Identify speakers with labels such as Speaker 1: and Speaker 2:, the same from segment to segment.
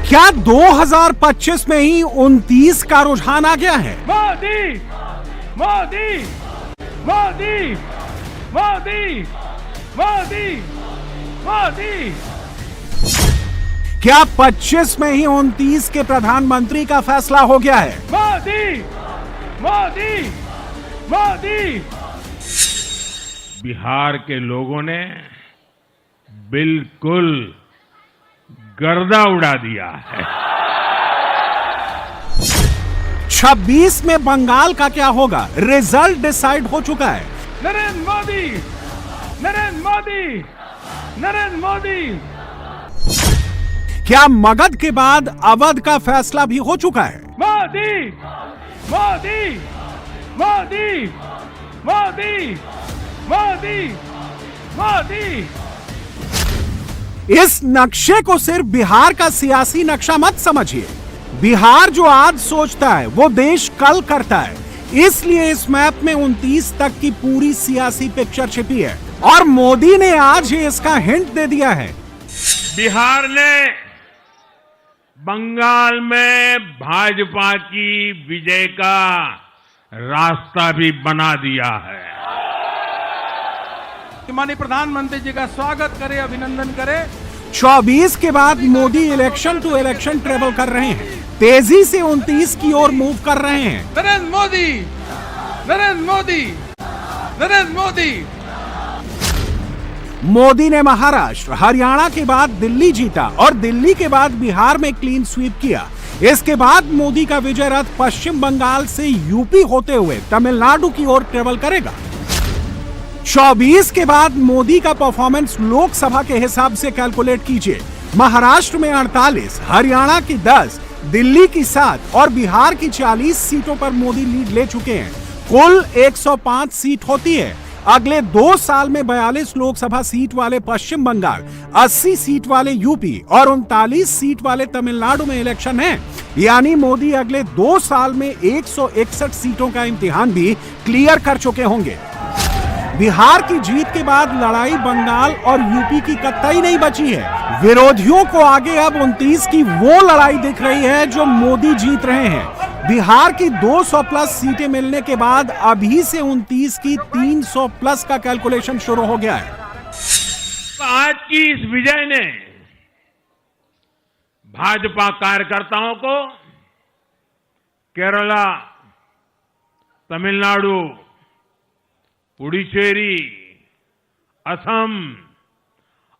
Speaker 1: क्या 2025 में ही 29 का रुझान आ गया है?
Speaker 2: मोदी मोदी मोदी मोदी मोदी मोदी।
Speaker 1: क्या 25 में ही 29 के प्रधानमंत्री का फैसला हो गया है?
Speaker 2: मोदी मोदी मोदी। बिहार के लोगों ने बिल्कुल गर्दा उड़ा दिया है।
Speaker 1: 26 में बंगाल का क्या होगा? रिजल्ट डिसाइड हो चुका है।
Speaker 2: नरेंद्र मोदी नरेंद्र मोदी नरेंद्र मोदी।
Speaker 1: क्या मगध के बाद अवध का फैसला भी हो चुका है?
Speaker 2: मोदी मोदी मोदी मोदी मोदी मोदी।
Speaker 1: इस नक्शे को सिर्फ बिहार का सियासी नक्शा मत समझिए। बिहार जो आज सोचता है वो देश कल करता है। इसलिए इस मैप में 29 तक की पूरी सियासी पिक्चर छिपी है और मोदी ने आज ही इसका हिंट दे दिया है।
Speaker 2: बिहार ने बंगाल में भाजपा की विजय का रास्ता भी बना दिया है। माननीय प्रधानमंत्री जी का स्वागत करें, अभिनंदन करें।
Speaker 1: 24 के बाद Modi election to election travel कर रहे हैं, तेजी से 29 की ओर मूव कर रहे हैं।
Speaker 2: नरेंद्र मोदी नरेंद्र मोदी नरेंद्र मोदी।
Speaker 1: मोदी ने महाराष्ट्र, हरियाणा के बाद दिल्ली जीता और दिल्ली के बाद बिहार में क्लीन स्वीप किया। इसके बाद मोदी का विजय रथ पश्चिम बंगाल से यूपी होते हुए तमिलनाडु की ओर ट्रेवल करेगा। 24 के बाद मोदी का परफॉर्मेंस लोकसभा के हिसाब से कैलकुलेट कीजिए। महाराष्ट्र में 48, हरियाणा की 10, दिल्ली की 7 और बिहार की 40 सीटों पर मोदी लीड ले चुके हैं। कुल 105 सीट होती है। अगले 2 साल में 42 लोकसभा सीट वाले पश्चिम बंगाल, 80 सीट वाले यूपी और 39 सीट वाले तमिलनाडु में इलेक्शन है। यानी मोदी अगले 2 साल में 161 सीटों का इम्तिहान भी क्लियर कर चुके होंगे। बिहार की जीत के बाद लड़ाई बंगाल और यूपी की कतई नहीं बची है। विरोधियों को आगे अब 29 की वो लड़ाई दिख रही है जो मोदी जीत रहे हैं। बिहार की 200 प्लस सीटें मिलने के बाद अभी से 29 की 300 प्लस का कैलकुलेशन शुरू हो गया है।
Speaker 2: आज की इस विजय ने भाजपा कार्यकर्ताओं को केरला, तमिलनाडु, पुडुचेरी, असम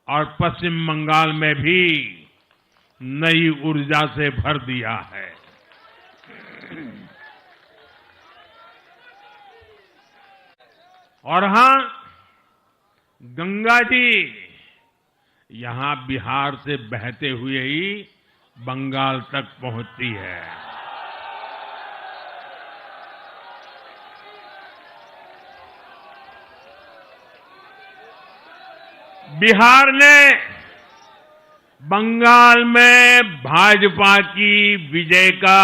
Speaker 2: और पश्चिम बंगाल में भी नई ऊर्जा से भर दिया है। और हां, गंगा जी यहां बिहार से बहते हुए ही बंगाल तक पहुंचती है। बिहार ने बंगाल में भाजपा की विजय का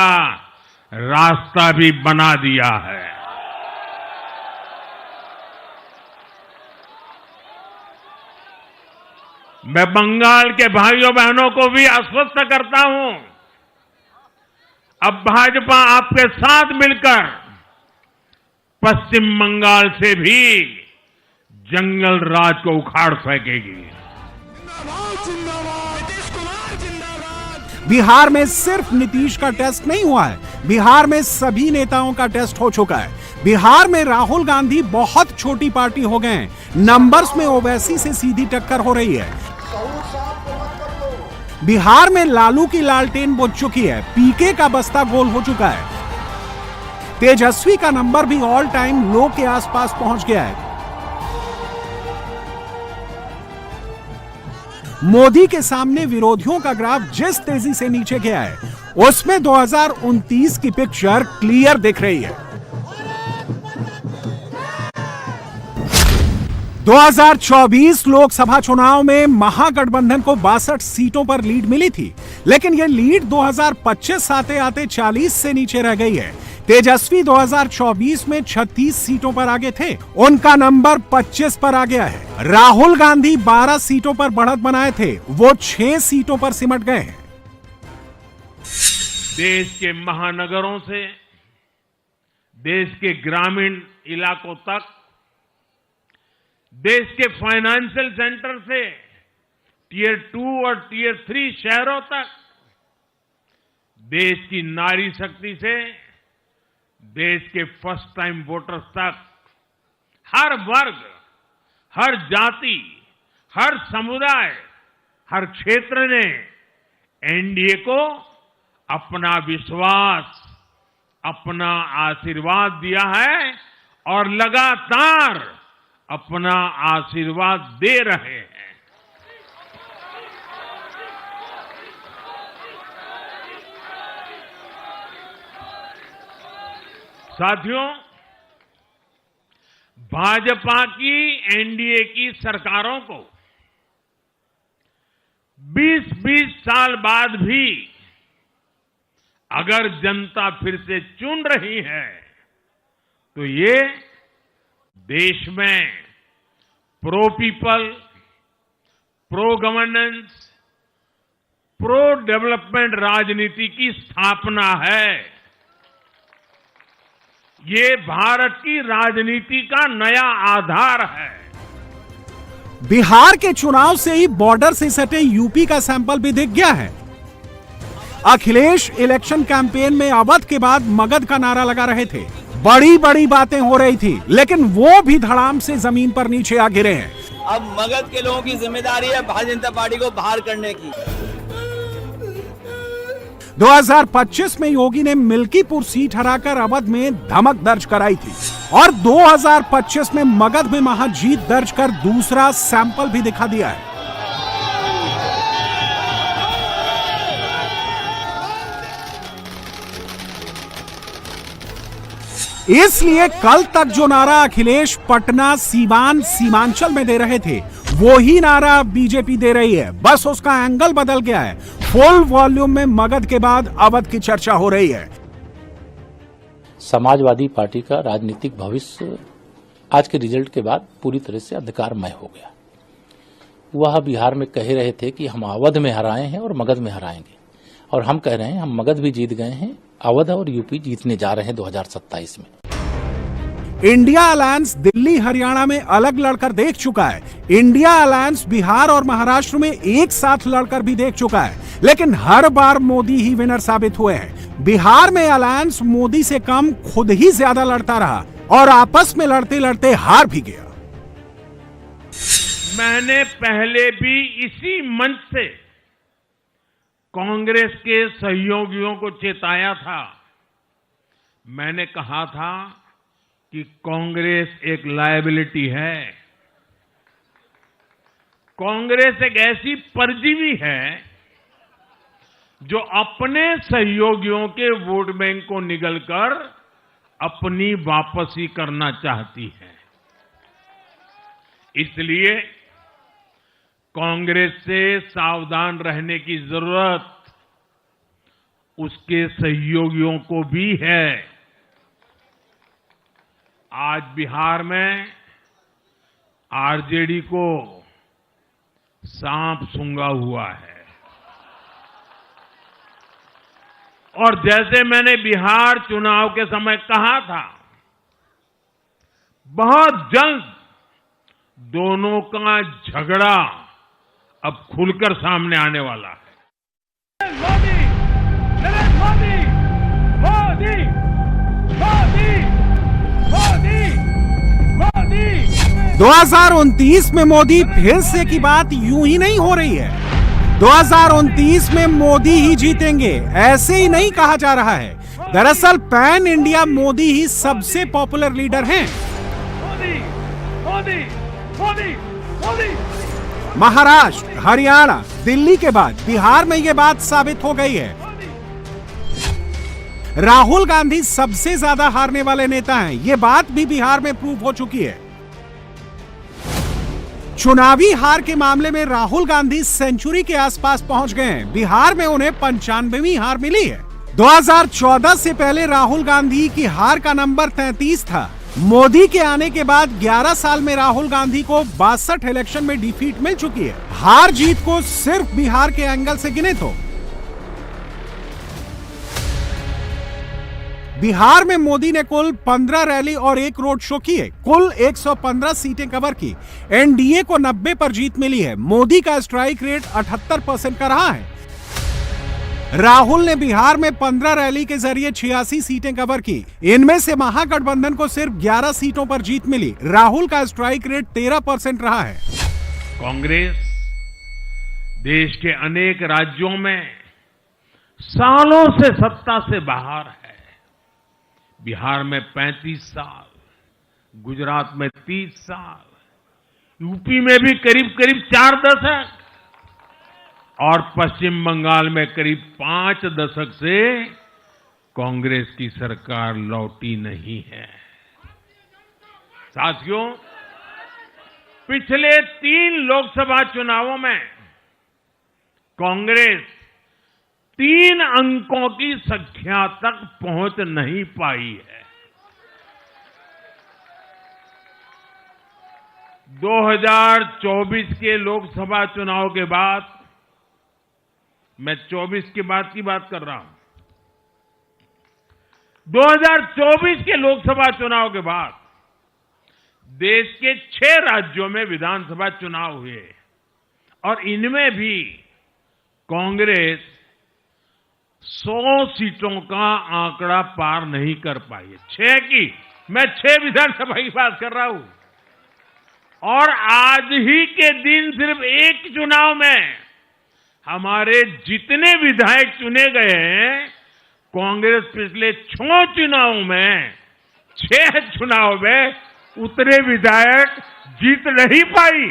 Speaker 2: रास्ता भी बना दिया है। मैं बंगाल के भाइयों बहनों को भी आश्वस्त करता हूं, अब भाजपा आपके साथ मिलकर पश्चिम बंगाल से भी जंगल राज को उखाड़ फेंकेगी।
Speaker 1: बिहार में सिर्फ नीतीश का टेस्ट नहीं हुआ है, बिहार में सभी नेताओं का टेस्ट हो चुका है। बिहार में राहुल गांधी बहुत छोटी पार्टी हो गए हैं, नंबर्स में ओवैसी से सीधी टक्कर हो रही है। बिहार में लालू की लालटेन बुझ चुकी है, पीके का बस्ता गोल हो चुका है, तेजस्वी का नंबर भी ऑल टाइम लो के आसपास पहुंच गया है। मोदी के सामने विरोधियों का ग्राफ जिस तेजी से नीचे गया है, उसमें 2029 की पिक्चर क्लियर दिख रही है। 2024 लोकसभा चुनाव में महागठबंधन को 62 सीटों पर लीड मिली थी, लेकिन यह लीड 2025 आते आते 40 से नीचे रह गई है। तेजस्वी 2024 में 36 सीटों पर आगे थे, उनका नंबर 25 पर आ गया है। राहुल गांधी 12 सीटों पर बढ़त बनाए थे, वो 6 सीटों पर सिमट गए हैं।
Speaker 2: देश के महानगरों से देश के ग्रामीण इलाकों तक, देश के फाइनेंशियल सेंटर से टियर 2 और टियर 3 शहरों तक, देश की नारी शक्ति से देश के फर्स्ट टाइम वोटर्स तक, हर वर्ग, हर जाति, हर समुदाय, हर क्षेत्र ने एनडीए को अपना विश्वास, अपना आशीर्वाद दिया है और लगातार अपना आशीर्वाद दे रहे हैं। साथियों, भाजपा की एनडीए की सरकारों को 20-20 साल बाद भी अगर जनता फिर से चुन रही है तो ये देश में pro people, pro governance, pro development राजनीति की स्थापना है। ये भारत की राजनीति का नया आधार है।
Speaker 1: बिहार के चुनाव से ही बॉर्डर से सटे यूपी का सैंपल भी दिख गया है। अखिलेश इलेक्शन कैंपेन में अवध के बाद मगध का नारा लगा रहे थे, बड़ी बड़ी बातें हो रही थी, लेकिन वो भी धड़ाम से जमीन पर नीचे आ गिरे हैं।
Speaker 3: अब मगध के लोगों की जिम्मेदारी है भारतीय जनता पार्टी को बाहर करने की।
Speaker 1: 2025 में योगी ने मिल्कीपुर सीट हराकर अवध में धमक दर्ज कराई थी और 2025 में मगध में महाजीत दर्ज कर दूसरा सैंपल भी दिखा दिया है। इसलिए कल तक जो नारा अखिलेश पटना, सीवान, सीमांचल में दे रहे थे, वो ही नारा बीजेपी दे रही है, बस उसका एंगल बदल गया है। फुल वॉल्यूम में मगध के बाद अवध की चर्चा हो रही है।
Speaker 4: समाजवादी पार्टी का राजनीतिक भविष्य आज के रिजल्ट के बाद पूरी तरह से अंधकारमय हो गया। वह बिहार में कह रहे थे कि हम अवध में हराए हैं और मगध में हराएंगे, और हम कह रहे हैं हम मगध भी जीत गए हैं, अवध और यूपी जीतने जा रहे हैं 2027 में।
Speaker 1: इंडिया अलायंस दिल्ली हरियाणा में अलग लड़कर देख चुका है, इंडिया अलायंस बिहार और महाराष्ट्र में एक साथ लड़कर भी देख चुका है, लेकिन हर बार मोदी ही विनर साबित हुए हैं। बिहार में अलायंस मोदी से कम खुद ही ज्यादा लड़ता रहा और आपस में लड़ते लड़ते हार भी गया।
Speaker 2: मैंने पहले भी इसी मंच से कांग्रेस के सहयोगियों को चेताया था। मैंने कहा था कि कांग्रेस एक लायबिलिटी है, कांग्रेस एक ऐसी परजीवी है जो अपने सहयोगियों के वोट बैंक को निगलकर अपनी वापसी करना चाहती है। इसलिए कांग्रेस से सावधान रहने की जरूरत उसके सहयोगियों को भी है। आज बिहार में आरजेडी को सांप सूंघा हुआ है, और जैसे मैंने बिहार चुनाव के समय कहा था, बहुत जल्द दोनों का झगड़ा अब खुलकर सामने आने वाला है। मोदी, नरेंद्र मोदी, मोदी, मोदी, मोदी, मोदी।
Speaker 1: 2029 में मोदी फिर से की बात यूं ही नहीं हो रही है। 2029 में मोदी ही जीतेंगे ऐसे ही नहीं कहा जा रहा है। दरअसल पैन इंडिया मोदी ही सबसे पॉपुलर लीडर हैं।
Speaker 2: मोदी, मोदी, मोदी, मोदी।
Speaker 1: महाराष्ट्र, हरियाणा, दिल्ली के बाद बिहार में यह बात साबित हो गई है। राहुल गांधी सबसे ज्यादा हारने वाले नेता हैं, यह बात भी बिहार में प्रूव हो चुकी है। चुनावी हार के मामले में राहुल गांधी सेंचुरी के आसपास पहुंच गए हैं। बिहार में उन्हें 95वीं हार मिली है। 2014 से पहले राहुल गांधी की हार का नंबर 33 था। मोदी के आने के बाद 11 साल में राहुल गांधी को 62 इलेक्शन में डिफीट मिल चुकी है। हार जीत को सिर्फ बिहार के एंगल से गिने तो बिहार में मोदी ने कुल 15 रैली और 1 रोड शो किए, कुल 115 सीटें कवर की। एनडीए को 90 पर जीत मिली है। मोदी का स्ट्राइक रेट 78% का रहा है। राहुल ने बिहार में 15 रैली के जरिए 86 सीटें कवर की। इनमें से महागठबंधन को सिर्फ 11 सीटों पर जीत मिली। राहुल का स्ट्राइक रेट 13% रहा है।
Speaker 2: कांग्रेस देश के अनेक राज्यों में सालों से सत्ता से बाहर है। बिहार में 35 साल, गुजरात में 30 साल, यूपी में भी करीब 4 दशक और पश्चिम बंगाल में करीब 5 दशक से कांग्रेस की सरकार लौटी नहीं है। साथियों, पिछले 3 लोकसभा चुनावों में कांग्रेस 3 अंकों की संख्या तक पहुंच नहीं पाई है। 2024 के लोकसभा चुनाव के बाद, मैं 24 के बाद की बात कर रहा हूं, 2024 के लोकसभा चुनाव के बाद देश के 6 राज्यों में विधानसभा चुनाव हुए और इनमें भी कांग्रेस 100 सीटों का आंकड़ा पार नहीं कर पाई है। 6 की, मैं 6 विधानसभा की बात कर रहा हूं। और आज ही के दिन सिर्फ एक चुनाव में हमारे जितने विधायक चुने गए हैं, कांग्रेस पिछले 6 चुनावों में 6 चुनाव में उतने विधायक जीत नहीं पाई।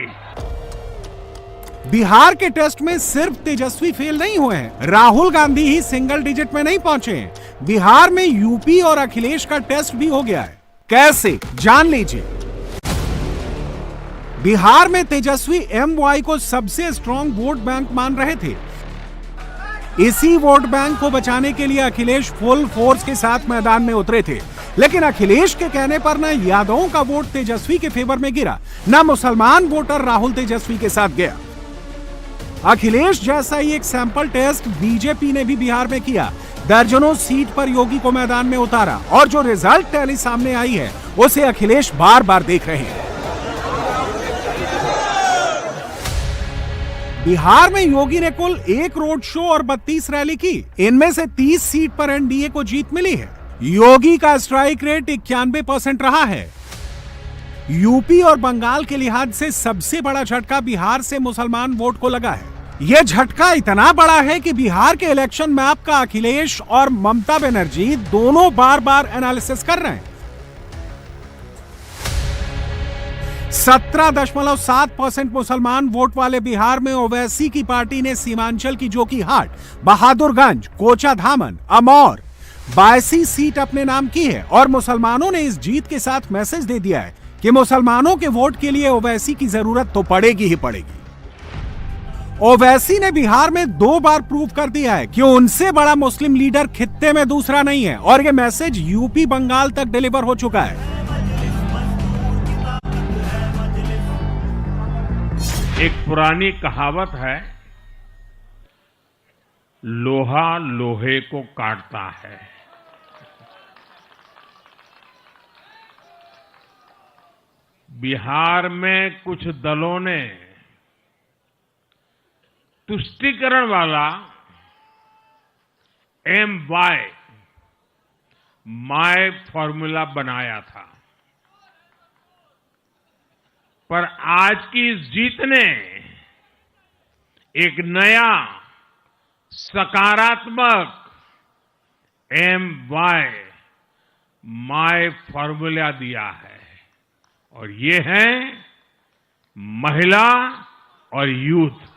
Speaker 1: बिहार के टेस्ट में सिर्फ तेजस्वी फेल नहीं हुए हैं, राहुल गांधी ही सिंगल डिजिट में नहीं पहुंचे हैं। बिहार में यूपी और अखिलेश का टेस्ट भी हो गया है। कैसे, जान लीजिए। बिहार में तेजस्वी एमवाई को सबसे स्ट्रांग वोट बैंक मान रहे थे। इसी वोट बैंक को बचाने के लिए अखिलेश फुल फोर्स के साथ मैदान में उतरे थे, लेकिन अखिलेश के कहने पर न यादवों का वोट तेजस्वी के फेवर में गिरा, न मुसलमान वोटर राहुल तेजस्वी के साथ गया। अखिलेश जैसा ही एक सैंपल टेस्ट बीजेपी ने भी बिहार में किया। दर्जनों सीट पर योगी को मैदान में उतारा और जो रिजल्ट टैली सामने आई है उसे अखिलेश बार बार देख रहे हैं। बिहार में योगी ने कुल 1 रोड शो और 32 रैली की। इनमें से 30 सीट पर एनडीए को जीत मिली है। योगी का स्ट्राइक रेट 91% रहा है। यूपी और बंगाल के लिहाज से सबसे बड़ा झटका बिहार से मुसलमान वोट को लगा है। यह झटका इतना बड़ा है कि बिहार के इलेक्शन मैप का अखिलेश और ममता बनर्जी दोनों बार बार एनालिसिस कर रहे हैं। 17.7% मुसलमान वोट वाले बिहार में ओवैसी की पार्टी ने सीमांचल की जोकीहाट, बहादुरगंज, कोचाधामन, अमौर 82 सीट अपने नाम की है और मुसलमानों ने इस जीत के साथ मैसेज दे दिया है कि मुसलमानों के वोट के लिए ओवैसी की जरूरत तो पड़ेगी ही पड़ेगी। ओवैसी ने बिहार में 2 बार प्रूव कर दिया है कि उनसे बड़ा मुस्लिम लीडर खित्ते में दूसरा नहीं है और यह मैसेज यूपी बंगाल तक डिलीवर हो चुका है।
Speaker 2: एक पुरानी कहावत है, लोहा लोहे को काटता है। बिहार में कुछ दलों ने तुष्टीकरण वाला माय फॉर्मूला बनाया था, पर आज की इस जीत ने एक नया सकारात्मक माय फॉर्मूला दिया है और ये है महिला और यूथ।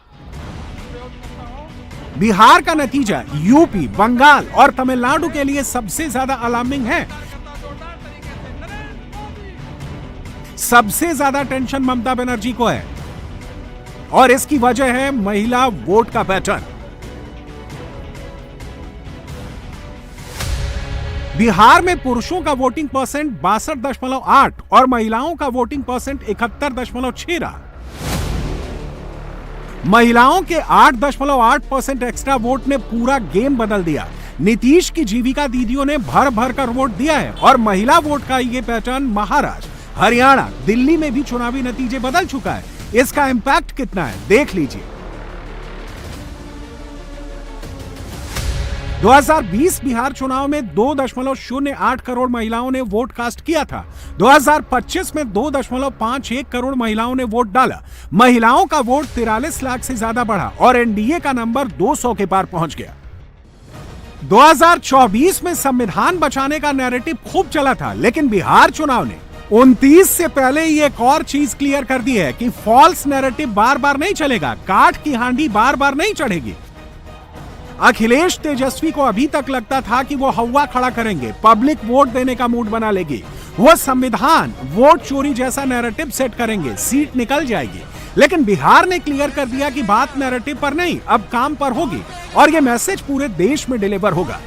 Speaker 1: बिहार का नतीजा यूपी, बंगाल और तमिलनाडु के लिए सबसे ज्यादा अलार्मिंग है। सबसे ज्यादा टेंशन ममता बनर्जी को है। और इसकी वजह है महिला वोट का पैटर्न। बिहार में पुरुषों का वोटिंग परसेंट 62.8 और महिलाओं का वोटिंग परसेंट 71.6 रहा। महिलाओं के 8.8% एक्स्ट्रा वोट ने पूरा गेम बदल दिया। नीतीश की जीविका दीदियों ने भर भर कर वोट दिया है और महिला वोट का ये पैटर्न महाराष्ट्र, हरियाणा, दिल्ली में भी चुनावी नतीजे बदल चुका है। इसका इंपैक्ट कितना है देख लीजिए। 2020 बिहार चुनाव में 2.08 करोड़ महिलाओं ने वोट कास्ट किया था। 2025 में 2.51 करोड़ महिलाओं ने वोट डाला। महिलाओं का वोट 43 लाख से ज्यादा बढ़ा और एनडीए का नंबर 200 के पार पहुंच गया। 2024 में संविधान बचाने का नैरेटिव खूब चला था, लेकिन बिहार चुनाव ने 29 से पहले ही एक और चीज क्लियर कर दी है कि फॉल्स नैरेटिव बार बार नहीं चलेगा, काठ की हांडी बार बार नहीं चढ़ेगी। अखिलेश तेजस्वी को अभी तक लगता था कि वो हवा खड़ा करेंगे, पब्लिक वोट देने का मूड बना लेगी, वो संविधान वोट चोरी जैसा नैरेटिव सेट करेंगे, सीट निकल जाएगी। लेकिन बिहार ने क्लियर कर दिया कि बात नैरेटिव पर नहीं, अब काम पर होगी और ये मैसेज पूरे देश में डिलीवर होगा।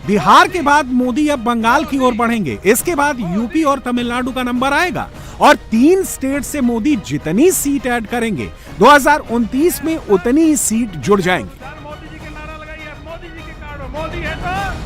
Speaker 1: बिहार के बाद मोदी अब बंगाल की ओर बढ़ेंगे, इसके बाद यूपी और तमिलनाडु का नंबर आएगा और 3 स्टेट से मोदी जितनी सीट ऐड करेंगे 2029 में उतनी ही सीट जुड़ जाएंगी।
Speaker 2: मोदी जी के नारा लगाइए, मोदी जी के कार्ड, मोदी है तो